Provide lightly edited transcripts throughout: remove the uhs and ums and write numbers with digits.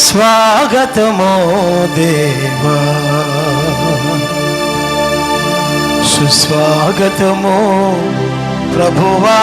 స్వాగతమో దేవా, సుస్వాగతమో ప్రభువా.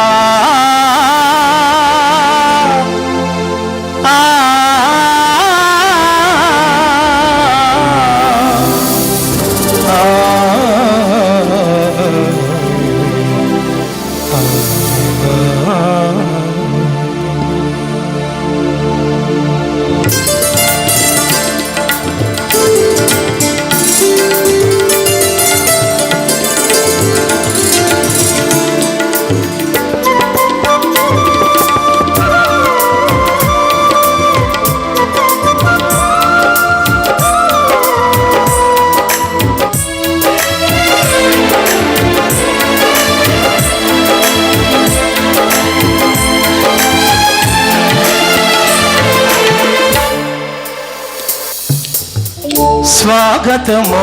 స్వాగతమో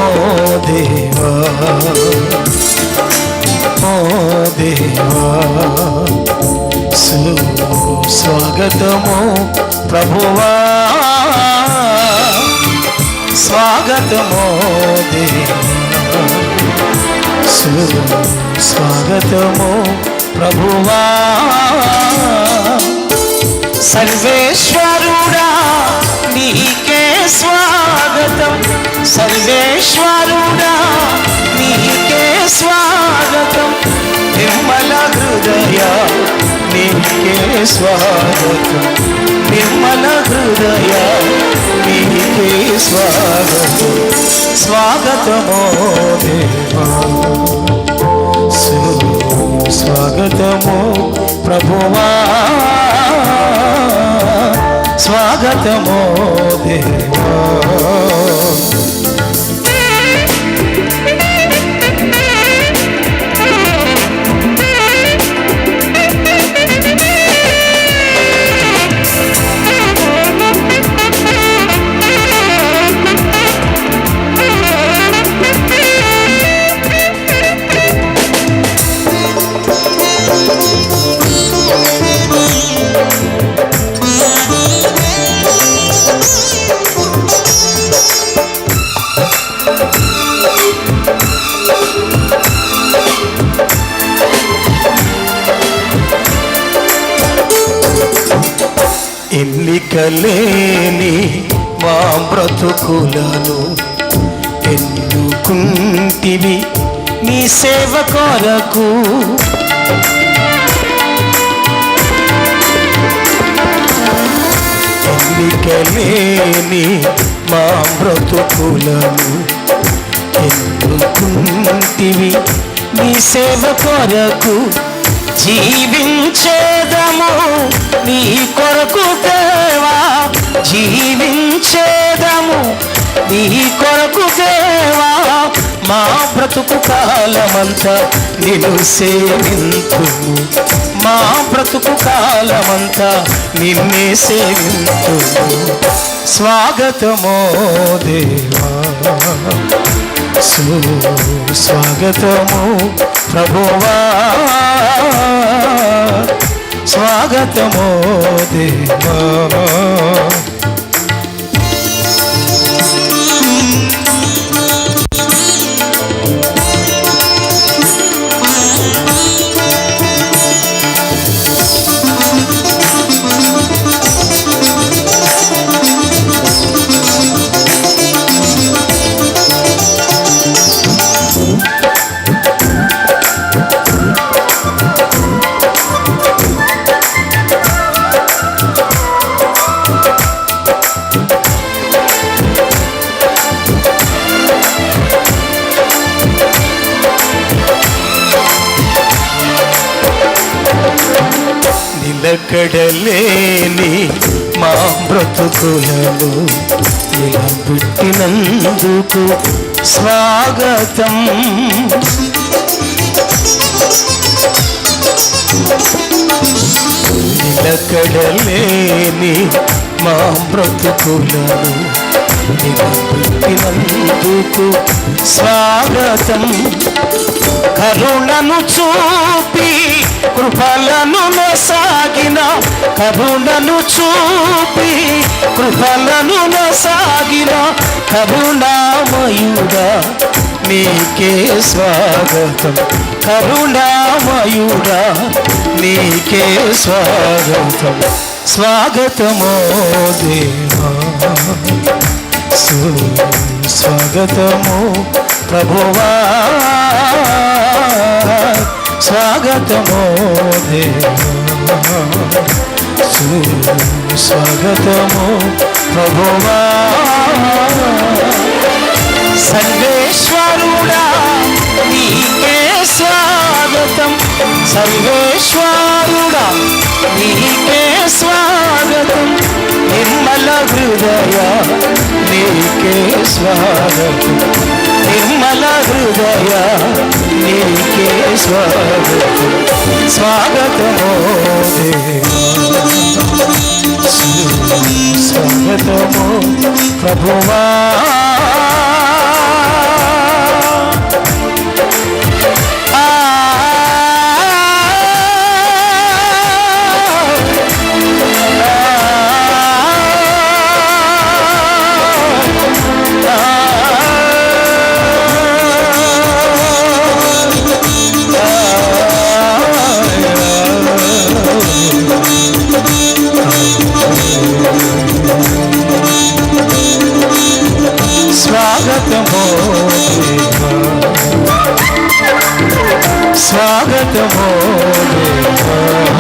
దేవా, ఓ దేవా, సుస్వాగతమో ప్రభువా. స్వాగతమో దేవా, సుస్వాగతమో ప్రభువా. సర్వేశ్వరుడా నీకే స్వాగతం, సర్వేశ్వరుడా నీకే స్వాగతం. నిర్మల హృదయ నీకే స్వాగతం, నిర్మల హృదయ నీకే స్వాగతం. స్వాగతమో దేవా, స్వాగతమో ప్రభువా. స్వాగతమో దేవా. ఎన్నికలేని మా బ్రతుకులను ఎన్నుకుంటివి నీ సేవ కొరకు. ఎన్నికలేని మా బ్రతుకులను ఎన్నుకుంటివి నీ సేవ కొరకు. జీవించేదము నీ కొరకు దేవా, జీవించేదము నీ కొరకు దేవా. మా బ్రతుకు కాలమంతా నిన్ను సేవింతుము, మా బ్రతుకు కాలమంతా నిన్నే సేవింతుము. స్వాగతమో దేవా, సుస్వాగతము ప్రభువా. స్వాగతమో దేవా. నిలకడలేని మా బ్రతుకులను నిలబెట్టినందుకు స్వాగతం. నిలకడలేని మా బ్రతుకులను నిలబెట్టినందుకు స్వాగతం. కరుణను చూపి కృపలను సాగిన, కరుణను చూపి కృపలను సాగిన కరుణామయుడా నీకే స్వాగతం, కరుణామయుడా నీకే స్వాగతం. స్వాగతమో దేవా, స్వాగతము ప్రభువా, స్వాగతమో దేవా, స్వాగతము ప్రభువా. సర్వేశ్వరుడా నీకే స్వాగతం, సర్వేశ్వరుడా నీకే స్వాగతం. నిర్మల హృదయ నీకే స్వాగతం, నిర్మల హృదయ నీకే స్వాగతం. స్వాగతమో దేవా, స్వాగతమో ప్రభువా. స్వాగతమో దేవా, స్వాగతమో దేవా.